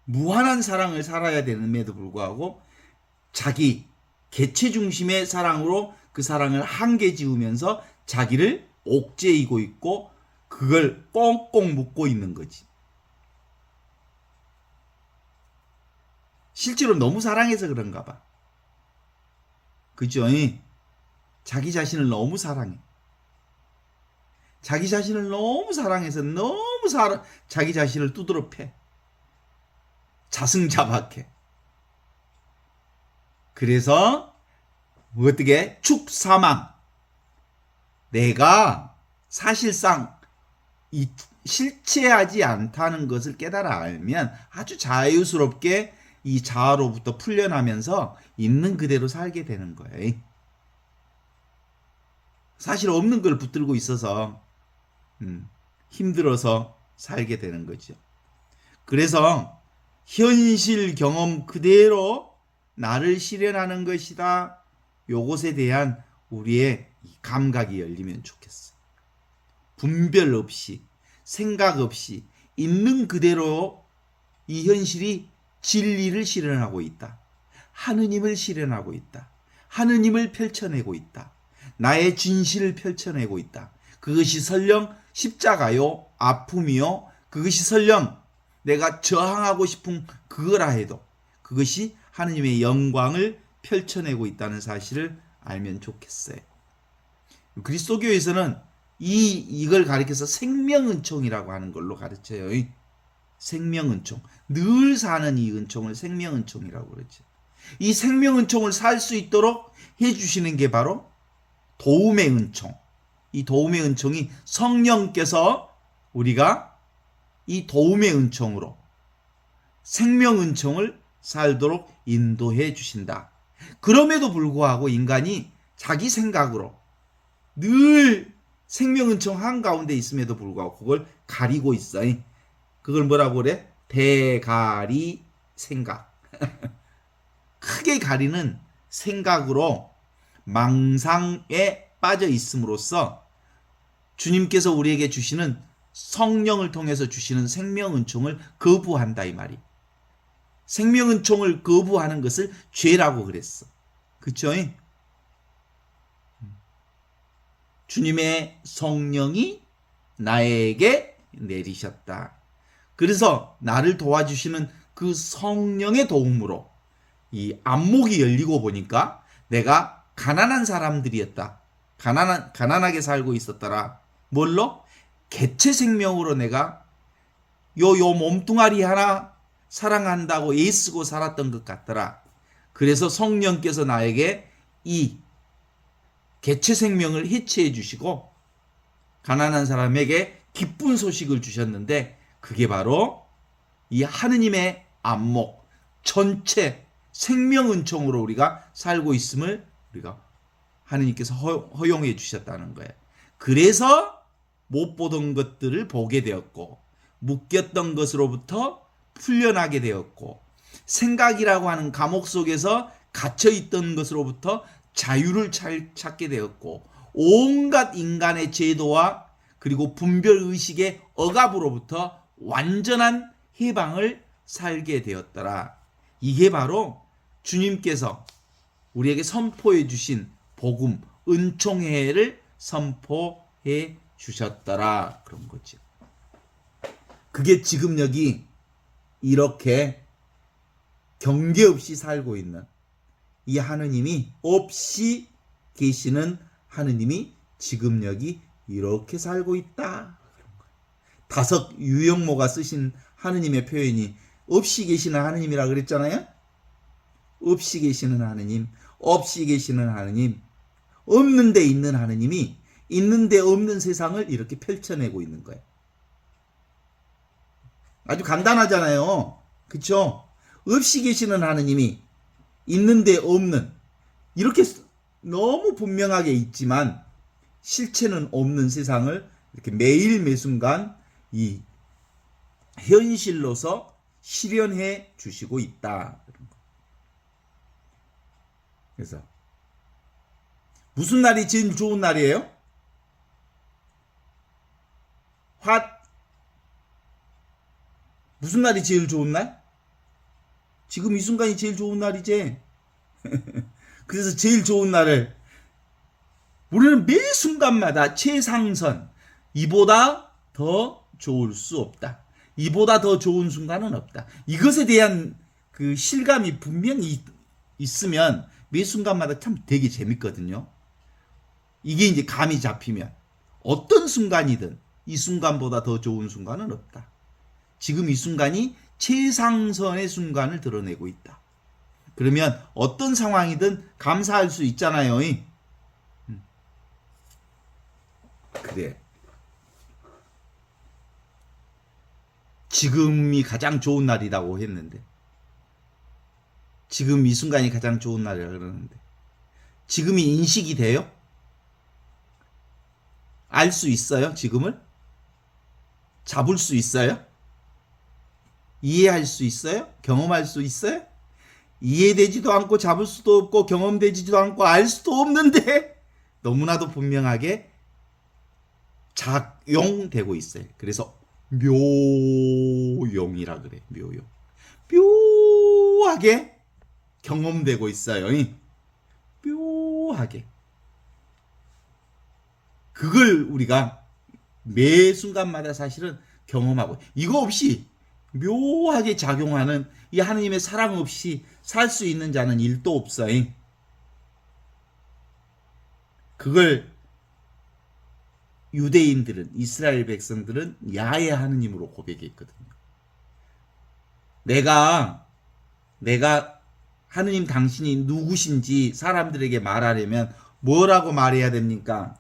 무한한 사랑을 살아야 되는데도 불구하고 자기 개체 중심의 사랑으로 그 사랑을 한계 지우면서 자기를 옥죄이고 있고 그걸 꽁꽁 묶고 있는 거지. 실제로 너무 사랑해서 그런가 봐. 그죠? 자기 자신을 너무 사랑해. 자기 자신을 너무 사랑해서 너무 자기 자신을 두드러 패. 자승자박해. 그래서 어떻게 축사망, 내가 사실상 이 실체하지 않다는 것을 깨달아 알면 아주 자유스럽게 이 자아로부터 풀려나면서 있는 그대로 살게 되는 거예요. 사실 없는 걸 붙들고 있어서 힘들어서 살게 되는 거죠. 그래서 현실 경험 그대로 나를 실현하는 것이다. 요것에 대한 우리의 감각이 열리면 좋겠어. 분별 없이, 생각 없이 있는 그대로 이 현실이 진리를 실현하고 있다. 하느님을 실현하고 있다. 하느님을 펼쳐내고 있다. 나의 진실을 펼쳐내고 있다. 그것이 설령 십자가요, 아픔이요, 그것이 설령 내가 저항하고 싶은 그거라 해도 그것이 하느님의 영광을 펼쳐내고 있다는 사실을 알면 좋겠어요. 그리스도교에서는 이걸 가리켜서 생명은총이라고 하는 걸로 가르쳐요. 생명은총. 늘 사는 이 은총을 생명은총이라고 그러죠. 이 생명은총을 살 수 있도록 해주시는 게 바로 도움의 은총. 이 도움의 은총이 성령께서 우리가 이 도움의 은총으로 생명은총을 살도록 인도해 주신다. 그럼에도 불구하고 인간이 자기 생각으로 늘 생명은총 한가운데 있음에도 불구하고 그걸 가리고 있어. 그걸 뭐라고 그래? 대가리 생각. 크게 가리는 생각으로 망상에 빠져 있음으로써 주님께서 우리에게 주시는 성령을 통해서 주시는 생명은총을 거부한다 이 말이. 생명은총을 거부하는 것을 죄라고 그랬어. 그쵸? 주님의 성령이 나에게 내리셨다. 그래서 나를 도와주시는 그 성령의 도움으로 이 안목이 열리고 보니까 내가 가난한 사람들이었다. 가난하게 살고 있었더라. 뭘로? 개체 생명으로 내가 요 몸뚱아리 하나 사랑한다고 애쓰고 살았던 것 같더라. 그래서 성령께서 나에게 이 개체 생명을 해체해 주시고 가난한 사람에게 기쁜 소식을 주셨는데 그게 바로 이 하느님의 안목 전체 생명은총으로 우리가 살고 있음을 우리가 하느님께서 허용해 주셨다는 거예요. 그래서 못 보던 것들을 보게 되었고 묶였던 것으로부터 풀려나게 되었고 생각이라고 하는 감옥 속에서 갇혀있던 것으로부터 자유를 찾게 되었고 온갖 인간의 제도와 그리고 분별의식의 억압으로부터 완전한 해방을 살게 되었더라. 이게 바로 주님께서 우리에게 선포해 주신 복음, 은총회를 선포해 주셨더라. 그런 거죠. 그게 지금 여기 이렇게 경계 없이 살고 있는 이 하느님이 없이 계시는 하느님이 지금 여기 이렇게 살고 있다. 다섯 유영모가 쓰신 하느님의 표현이 없이 계시는 하느님이라 그랬잖아요. 없이 계시는 하느님, 없이 계시는 하느님, 없는 데 있는 하느님이 있는 데 없는 세상을 이렇게 펼쳐내고 있는 거예요. 아주 간단하잖아요. 그쵸? 없이 계시는 하느님이 있는 데 없는, 이렇게 너무 분명하게 있지만 실체는 없는 세상을 이렇게 매일 매순간 이 현실로서 실현해 주시고 있다. 그래서 무슨 날이 제일 좋은 날이에요? 무슨 날이 제일 좋은 날? 지금 이 순간이 제일 좋은 날이지. 그래서 제일 좋은 날을 우리는 매 순간마다 최상선, 이보다 더 좋을 수 없다. 이보다 더 좋은 순간은 없다. 이것에 대한 그 실감이 분명히 있으면 매 순간마다 참 되게 재밌거든요. 이게 이제 감이 잡히면 어떤 순간이든 이 순간보다 더 좋은 순간은 없다. 지금 이 순간이 최상선의 순간을 드러내고 있다. 그러면 어떤 상황이든 감사할 수 있잖아요. 그래. 지금이 가장 좋은 날이라고 했는데, 지금 이 순간이 가장 좋은 날이라고 그러는데, 지금이 인식이 돼요? 알 수 있어요? 지금을? 잡을 수 있어요? 이해할 수 있어요? 경험할 수 있어요? 이해되지도 않고 잡을 수도 없고 경험되지도 않고 알 수도 없는데 너무나도 분명하게 작용되고 있어요. 그래서 묘용이라 그래. 묘용. 묘하게 경험되고 있어요. 묘하게. 그걸 우리가 매 순간마다 사실은 경험하고, 이거 없이 묘하게 작용하는 이 하느님의 사랑 없이 살 수 있는 자는 일도 없어요. 그걸 유대인들은, 이스라엘 백성들은 야훼 하느님으로 고백했거든요. 내가 하느님 당신이 누구신지 사람들에게 말하려면 뭐라고 말해야 됩니까?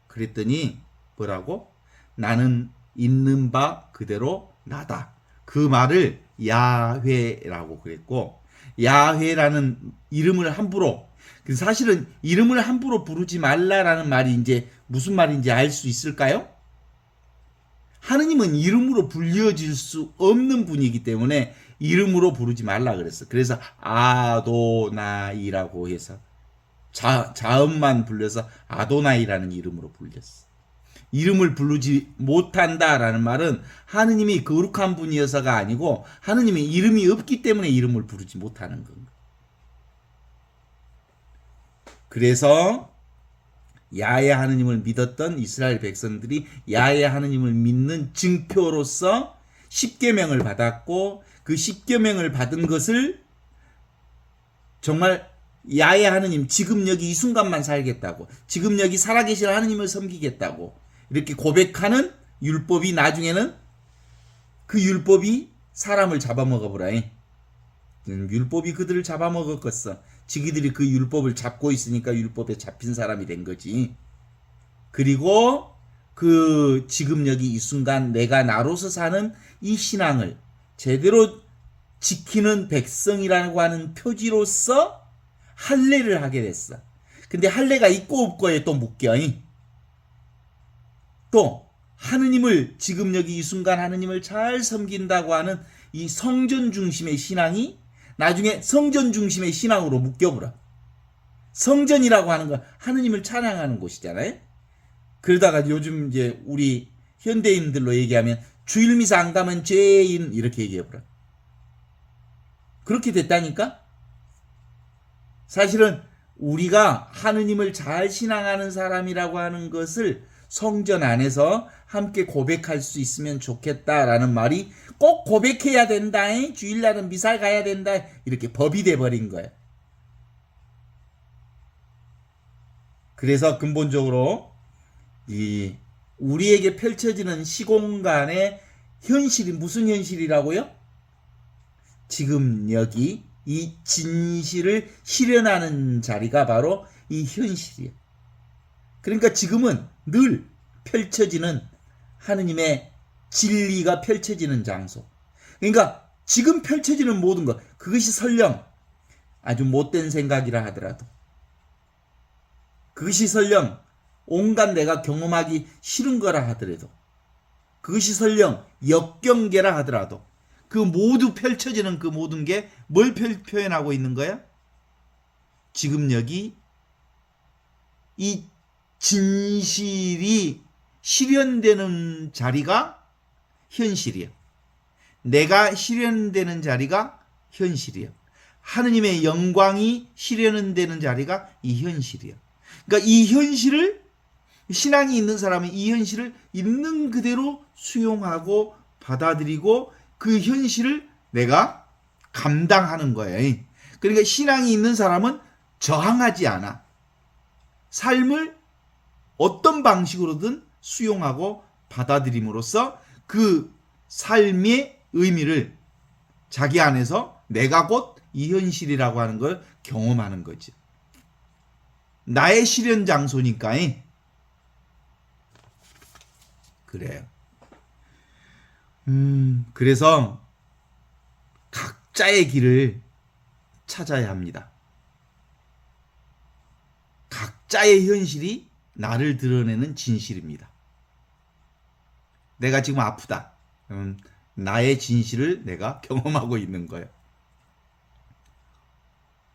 그랬더니 뭐라고? 나는 있는 바 그대로 나다. 그 말을 야훼라고 그랬고, 야훼라는 이름을 함부로, 사실은 이름을 함부로 부르지 말라라는 말이 이제 무슨 말인지 알 수 있을까요? 하느님은 이름으로 불려질 수 없는 분이기 때문에 이름으로 부르지 말라 그랬어. 그래서 아도나이라고 해서 자음만 불려서 아도나이라는 이름으로 불렸어. 이름을 부르지 못한다라는 말은 하느님이 거룩한 분이어서가 아니고 하느님의 이름이 없기 때문에 이름을 부르지 못하는 겁니다. 그래서 야훼 하느님을 믿었던 이스라엘 백성들이 야훼 하느님을 믿는 증표로서 십계명을 받았고, 그 십계명을 받은 것을 정말 야훼 하느님, 지금 여기 이 순간만 살겠다고, 지금 여기 살아계실 하느님을 섬기겠다고 이렇게 고백하는 율법이 나중에는 그 율법이 사람을 잡아먹어보라. 율법이 그들을 잡아먹었겠어. 지기들이 그 율법을 잡고 있으니까 율법에 잡힌 사람이 된 거지. 그리고 그 지금 여기 이 순간 내가 나로서 사는 이 신앙을 제대로 지키는 백성이라고 하는 표지로서 할례를 하게 됐어. 근데 할례가 있고 없고에 또 묶여. 또 하느님을 지금 여기 이 순간 하느님을 잘 섬긴다고 하는 이 성전 중심의 신앙이 나중에 성전 중심의 신앙으로 묶여버려. 성전이라고 하는 건 하느님을 찬양하는 곳이잖아요. 그러다가 요즘 이제 우리 현대인들로 얘기하면 주일미사 안 가면 죄인 이렇게 얘기해버려. 그렇게 됐다니까? 사실은 우리가 하느님을 잘 신앙하는 사람이라고 하는 것을 성전 안에서 함께 고백할 수 있으면 좋겠다라는 말이 꼭 고백해야 된다. 주일날은 미사 가야 된다. 이렇게 법이 돼버린 거예요. 그래서 근본적으로 이 우리에게 펼쳐지는 시공간의 현실이 무슨 현실이라고요? 지금 여기 이 진실을 실현하는 자리가 바로 이 현실이에요. 그러니까 지금은 늘 펼쳐지는 하느님의 진리가 펼쳐지는 장소. 그러니까 지금 펼쳐지는 모든 것, 그것이 설령 아주 못된 생각이라 하더라도, 그것이 설령 온갖 내가 경험하기 싫은 거라 하더라도, 그것이 설령 역경계라 하더라도, 그 모두 펼쳐지는 그 모든 게 뭘 표현하고 있는 거야? 지금 여기 이 진실이 실현되는 자리가 현실이야. 내가 실현되는 자리가 현실이야. 하느님의 영광이 실현되는 자리가 이 현실이야. 그러니까 이 현실을, 신앙이 있는 사람은 이 현실을 있는 그대로 수용하고 받아들이고 그 현실을 내가 감당하는 거예요. 그러니까 신앙이 있는 사람은 저항하지 않아. 삶을 어떤 방식으로든 수용하고 받아들임으로써 그 삶의 의미를 자기 안에서 내가 곧 이 현실이라고 하는 걸 경험하는 거지. 나의 실현 장소니까. 그래요. 그래서 각자의 길을 찾아야 합니다. 각자의 현실이 나를 드러내는 진실입니다. 내가 지금 아프다. 나의 진실을 내가 경험하고 있는 거예요.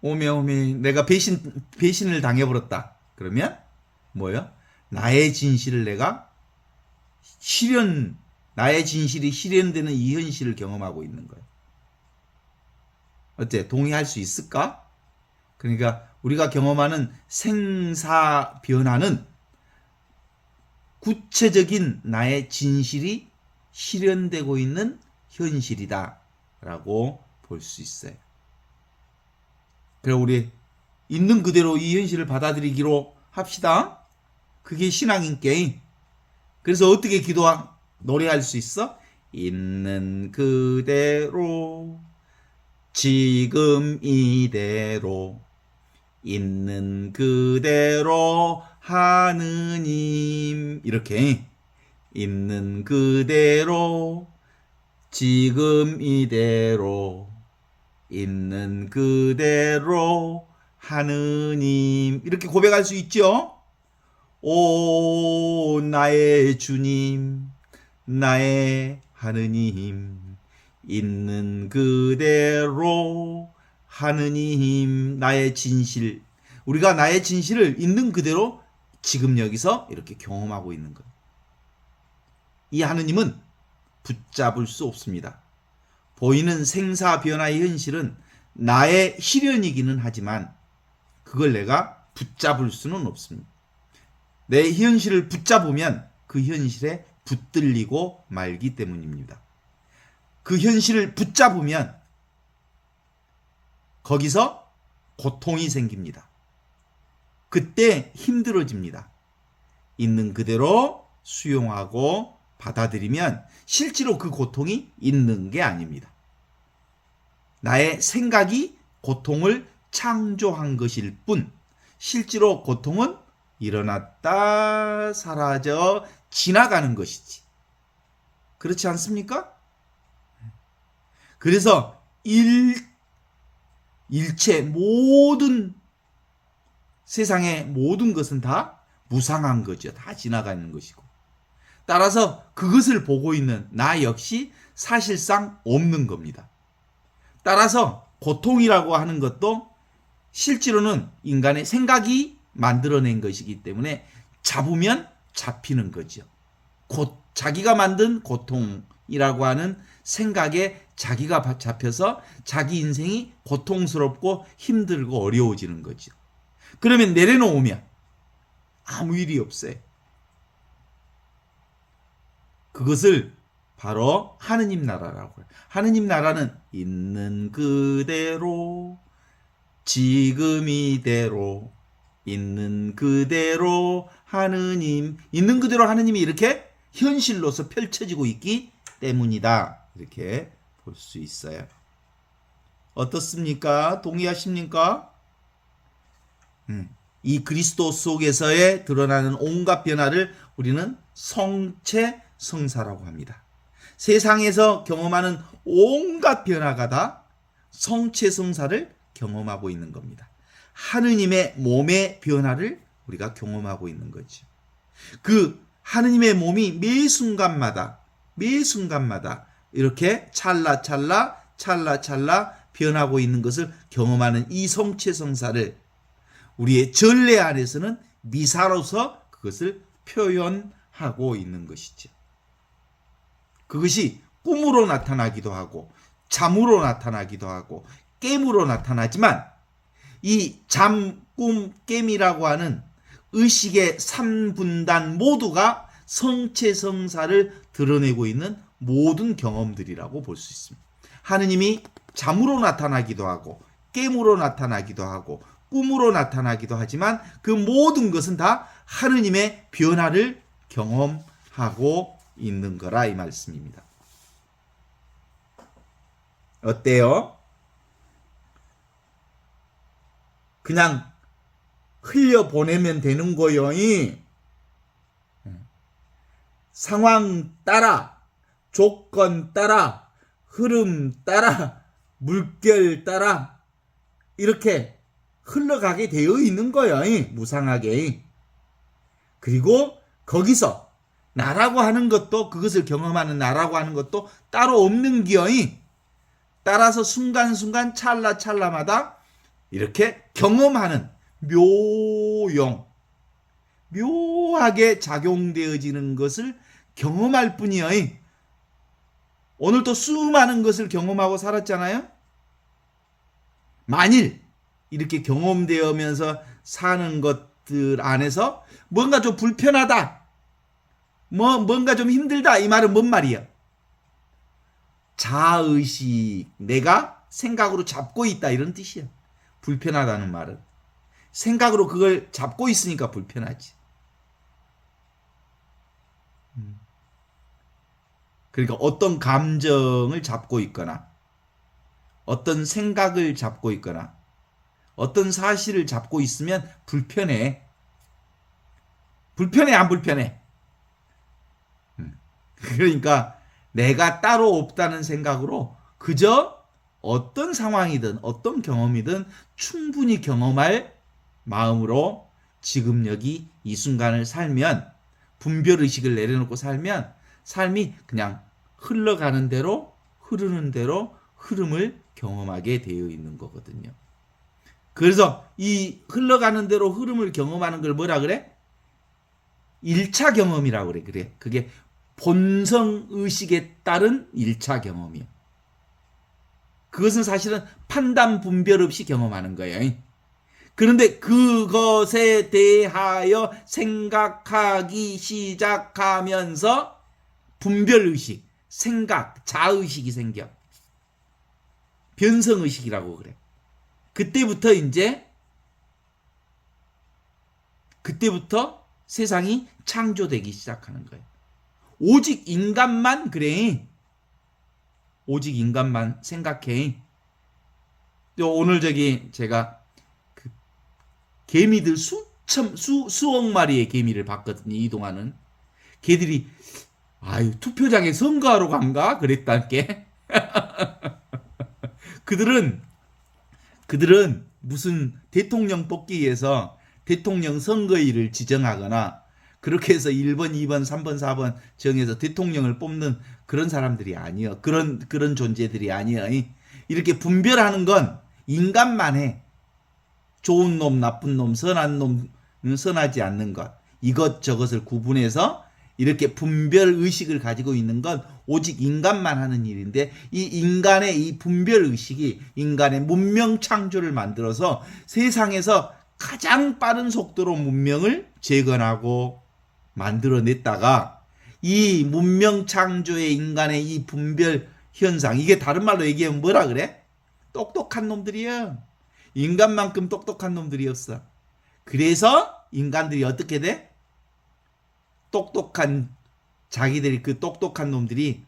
오메 내가 배신을 당해버렸다. 그러면 뭐예요? 나의 진실을 내가 나의 진실이 실현되는 이 현실을 경험하고 있는 거예요. 어때? 동의할 수 있을까? 그러니까 우리가 경험하는 생사 변화는 구체적인 나의 진실이 실현되고 있는 현실이다라고 볼 수 있어요. 그래 우리 있는 그대로 이 현실을 받아들이기로 합시다. 그게 신앙인 게임. 그래서 어떻게 노래할 수 있어? 있는 그대로 지금 이대로 있는 그대로 하느님, 이렇게 있는 그대로 지금 이대로 있는 그대로 하느님, 이렇게 고백할 수 있죠. 오 나의 주님 나의 하느님 있는 그대로 하느님, 나의 진실. 우리가 나의 진실을 있는 그대로 지금 여기서 이렇게 경험하고 있는 거예요. 이 하느님은 붙잡을 수 없습니다. 보이는 생사 변화의 현실은 나의 실현이기는 하지만 그걸 내가 붙잡을 수는 없습니다. 내 현실을 붙잡으면 그 현실에 붙들리고 말기 때문입니다. 그 현실을 붙잡으면 거기서 고통이 생깁니다. 그때 힘들어집니다. 있는 그대로 수용하고 받아들이면 실제로 그 고통이 있는 게 아닙니다. 나의 생각이 고통을 창조한 것일 뿐 실제로 고통은 일어났다 사라져 지나가는 것이지. 그렇지 않습니까? 그래서 일체 모든 세상의 모든 것은 다 무상한 거죠. 다 지나가는 것이고. 따라서 그것을 보고 있는 나 역시 사실상 없는 겁니다. 따라서 고통이라고 하는 것도 실제로는 인간의 생각이 만들어낸 것이기 때문에 잡으면 잡히는 거죠. 자기가 만든 고통이라고 하는 생각에 자기가 잡혀서 자기 인생이 고통스럽고 힘들고 어려워지는 거죠. 그러면 내려놓으면 아무 일이 없어요. 그것을 바로 하느님 나라라고 해요. 하느님 나라는 있는 그대로 지금 이대로 있는 그대로 하느님, 있는 그대로 하느님이 이렇게 현실로서 펼쳐지고 있기 때문이다. 이렇게 볼 수 있어요. 어떻습니까? 동의하십니까? 이 그리스도 속에서의 드러나는 온갖 변화를 우리는 성체 성사라고 합니다. 세상에서 경험하는 온갖 변화가 다 성체 성사를 경험하고 있는 겁니다. 하느님의 몸의 변화를 우리가 경험하고 있는 거죠. 그 하느님의 몸이 매 순간마다 이렇게 찰나찰나 변하고 있는 것을 경험하는 이 성체 성사를 우리의 전례 안에서는 미사로서 그것을 표현하고 있는 것이죠. 그것이 꿈으로 나타나기도 하고 잠으로 나타나기도 하고 깨무로 나타나지만 이 잠, 꿈, 깨미라고 하는 의식의 3분단 모두가 성체성사를 드러내고 있는 모든 경험들이라고 볼 수 있습니다. 하느님이 잠으로 나타나기도 하고 깨무로 나타나기도 하고 꿈으로 나타나기도 하지만 그 모든 것은 다 하느님의 변화를 경험하고 있는 거라 이 말씀입니다. 어때요? 그냥 흘려보내면 되는 거요. 상황 따라, 조건 따라, 흐름 따라, 물결 따라 이렇게 흘러가게 되어 있는 거예요. 무상하게. 그리고 거기서 나라고 하는 것도 그것을 경험하는 나라고 하는 것도 따로 없는 기요. 따라서 순간순간 찰나찰나마다 이렇게 경험하는 묘하게 작용되어지는 것을 경험할 뿐이요. 오늘 또 수많은 것을 경험하고 살았잖아요. 만일 이렇게 경험되어면서 사는 것들 안에서 뭔가 좀 불편하다, 뭔가 좀 힘들다 이 말은 뭔 말이야? 자의식, 내가 생각으로 잡고 있다 이런 뜻이야. 불편하다는 말은 생각으로 그걸 잡고 있으니까 불편하지. 그러니까 어떤 감정을 잡고 있거나 어떤 생각을 잡고 있거나 어떤 사실을 잡고 있으면 불편해. 불편해 안 불편해? 그러니까 내가 따로 없다는 생각으로 그저 어떤 상황이든 어떤 경험이든 충분히 경험할 마음으로 지금 여기 이 순간을 살면, 분별의식을 내려놓고 살면 삶이 그냥 흘러가는 대로 흐르는 대로 흐름을 경험하게 되어 있는 거거든요. 그래서 이 흘러가는 대로 흐름을 경험하는 걸 뭐라 그래? 1차 경험이라고 그래. 그게 본성의식에 따른 1차 경험이요. 그것은 사실은 판단 분별 없이 경험하는 거예요. 그런데 그것에 대하여 생각하기 시작하면서 분별의식, 생각, 자의식이 생겨. 변성의식이라고 그래. 그때부터 세상이 창조되기 시작하는 거예요. 오직 인간만 그래. 오직 인간만 생각해. 오늘 제가 그 개미들 수억 마리의 개미를 봤거든요. 이동하는 개들이 투표장에 선거하러 간가 그랬다니까. 그들은 무슨 대통령 뽑기 위해서 대통령 선거일을 지정하거나 그렇게 해서 1번, 2번, 3번, 4번 정해서 대통령을 뽑는 그런 사람들이 아니에요. 그런 존재들이 아니에요. 이렇게 분별하는 건 인간만 해. 좋은 놈, 나쁜 놈, 선한 놈, 선하지 않는 것. 이것저것을 구분해서 이렇게 분별 의식을 가지고 있는 건 오직 인간만 하는 일인데, 이 인간의 이 분별 의식이 인간의 문명 창조를 만들어서 세상에서 가장 빠른 속도로 문명을 재건하고 만들어냈다가, 이 문명 창조의 인간의 이 분별 현상, 이게 다른 말로 얘기하면 뭐라 그래? 똑똑한 놈들이야. 인간만큼 똑똑한 놈들이었어. 그래서 인간들이 어떻게 돼? 자기들이 그 똑똑한 놈들이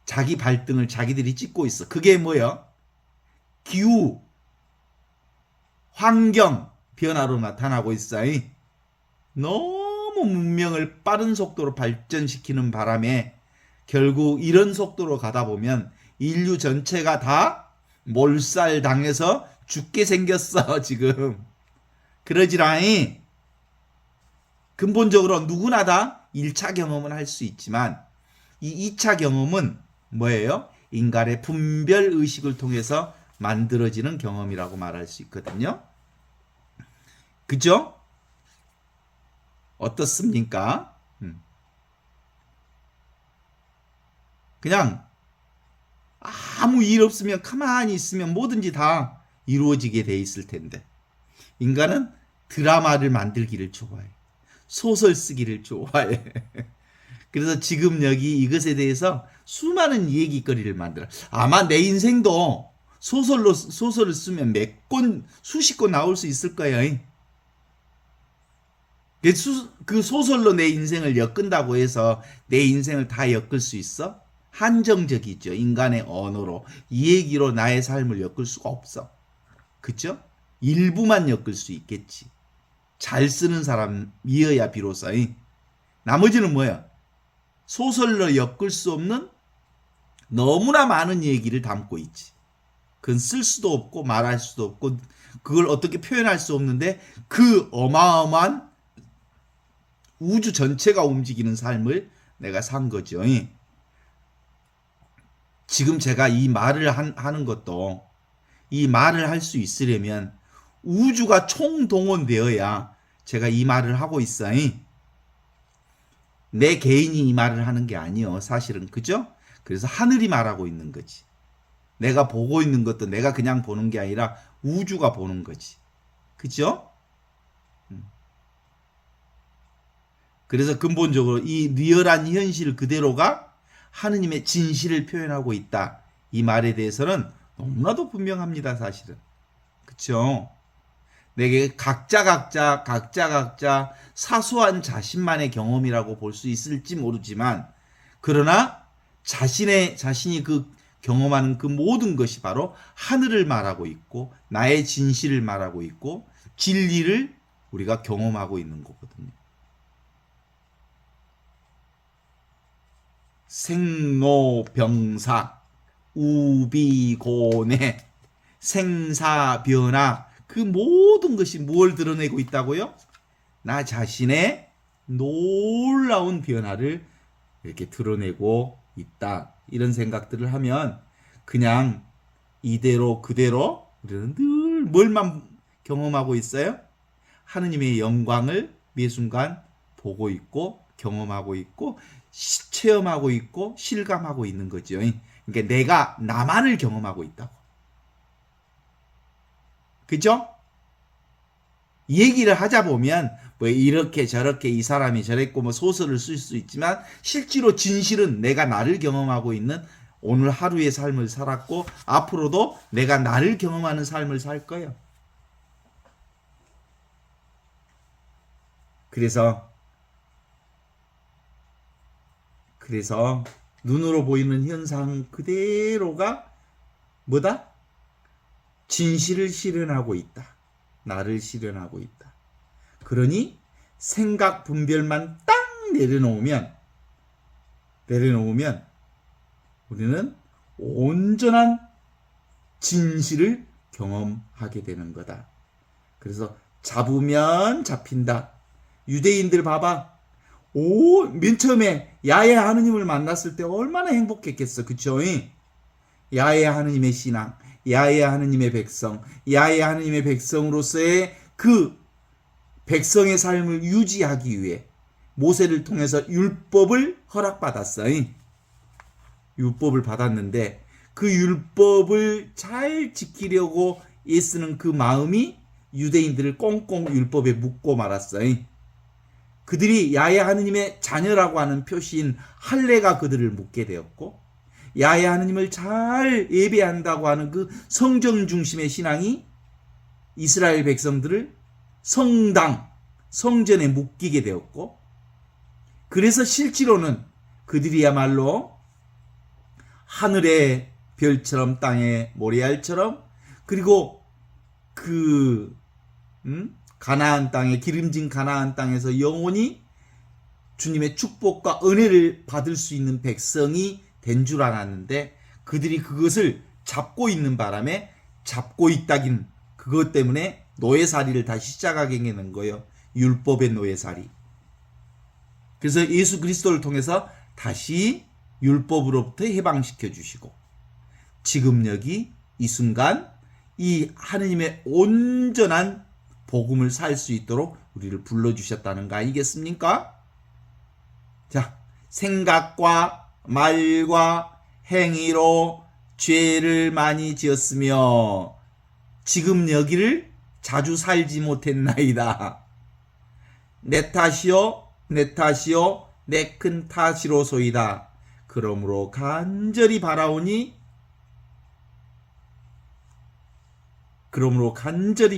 자기 발등을 자기들이 찍고 있어. 그게 뭐야? 기후, 환경 변화로 나타나고 있어. 너무 문명을 빠른 속도로 발전시키는 바람에 결국 이런 속도로 가다 보면 인류 전체가 다 몰살당해서 죽게 생겼어, 지금. 그러지라니. 근본적으로 누구나 다 1차 경험은 할 수 있지만 이 2차 경험은 뭐예요? 인간의 분별 의식을 통해서 만들어지는 경험이라고 말할 수 있거든요. 그죠? 어떻습니까? 그냥 아무 일 없으면 가만히 있으면 뭐든지 다 이루어지게 돼 있을 텐데 인간은 드라마를 만들기를 좋아해. 소설 쓰기를 좋아해. 그래서 지금 여기 이것에 대해서 수많은 얘기거리를 만들어. 아마 내 인생도 소설을 쓰면 몇 권, 수십 권 나올 수 있을 거예요. 그 소설로 내 인생을 엮은다고 해서 내 인생을 다 엮을 수 있어? 한정적이죠. 인간의 언어로. 이 얘기로 나의 삶을 엮을 수가 없어. 그죠? 일부만 엮을 수 있겠지. 잘 쓰는 사람이어야 비로소. 나머지는 뭐야? 소설로 엮을 수 없는 너무나 많은 얘기를 담고 있지. 그건 쓸 수도 없고 말할 수도 없고 그걸 어떻게 표현할 수 없는데 그 어마어마한 우주 전체가 움직이는 삶을 내가 산 거죠. 지금 제가 이 말을 하는 것도 이 말을 할 수 있으려면 우주가 총동원되어야 제가 이 말을 하고 있어요. 내 개인이 이 말을 하는 게 아니요. 사실은. 그죠? 그래서 하늘이 말하고 있는 거지. 내가 보고 있는 것도 내가 그냥 보는 게 아니라 우주가 보는 거지. 그죠? 그래서 근본적으로 이 리얼한 현실 그대로가 하느님의 진실을 표현하고 있다. 이 말에 대해서는 너무나도 분명합니다. 사실은. 그쵸? 내게 각자 사소한 자신만의 경험이라고 볼 수 있을지 모르지만 그러나 자신이 그 경험하는 그 모든 것이 바로 하늘을 말하고 있고 나의 진실을 말하고 있고 진리를 우리가 경험하고 있는 거거든요. 생로병사, 우비고내, 생사변화 그 모든 것이 뭘 드러내고 있다고요? 나 자신의 놀라운 변화를 이렇게 드러내고 있다. 이런 생각들을 하면 그냥 이대로 그대로 우리는 늘 뭘만 경험하고 있어요? 하느님의 영광을 매 순간 보고 있고 경험하고 있고 체험하고 있고 실감하고 있는 거죠. 그러니까 내가 나만을 경험하고 있다고. 그죠? 이 얘기를 하자 보면 뭐 이렇게 저렇게 이 사람이 저랬고 뭐 소설을 쓸 수 있지만 실제로 진실은 내가 나를 경험하고 있는 오늘 하루의 삶을 살았고 앞으로도 내가 나를 경험하는 삶을 살 거예요. 그래서 눈으로 보이는 현상 그대로가 뭐다? 진실을 실현하고 있다. 나를 실현하고 있다. 그러니 생각 분별만 딱 내려놓으면 우리는 온전한 진실을 경험하게 되는 거다. 그래서 잡으면 잡힌다. 유대인들 봐봐. 맨 처음에 야훼 하느님을 만났을 때 얼마나 행복했겠어. 그쵸? 야훼 하느님의 신앙, 야훼 하느님의 백성, 야훼 하느님의 백성으로서의 그 백성의 삶을 유지하기 위해 모세를 통해서 율법을 허락받았어. 율법을 받았는데 그 율법을 잘 지키려고 애쓰는 그 마음이 유대인들을 꽁꽁 율법에 묶고 말았어. 그들이 야훼 하느님의 자녀라고 하는 표시인 할례가 그들을 묶게 되었고 야훼 하느님을 잘 예배한다고 하는 그 성전 중심의 신앙이 이스라엘 백성들을 성전에 묶이게 되었고 그래서 실제로는 그들이야말로 하늘의 별처럼 땅의 모래알처럼, 그리고 가나안 땅에, 기름진 가나안 땅에서 영원히 주님의 축복과 은혜를 받을 수 있는 백성이 된 줄 알았는데, 그들이 그것을 잡고 있는 바람에, 잡고 있다긴 그것 때문에 노예살이를 다시 시작하게 되는 거예요. 율법의 노예살이. 그래서 예수 그리스도를 통해서 다시 율법으로부터 해방시켜 주시고, 지금 여기 이 순간 이 하느님의 온전한 복음을 살 수 있도록 우리를 불러주셨다는 거 아니겠습니까? 자, 생각과 말과 행위로 죄를 많이 지었으며 지금 여기를 자주 살지 못했나이다. 내 탓이요 내 탓이요 내 큰 탓이로소이다. 그러므로 간절히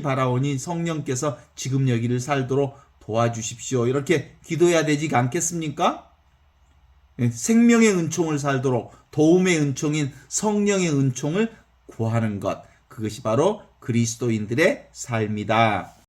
바라오니 성령께서 지금 여기를 살도록 도와주십시오. 이렇게 기도해야 되지 않겠습니까? 생명의 은총을 살도록 도움의 은총인 성령의 은총을 구하는 것, 그것이 바로 그리스도인들의 삶이다.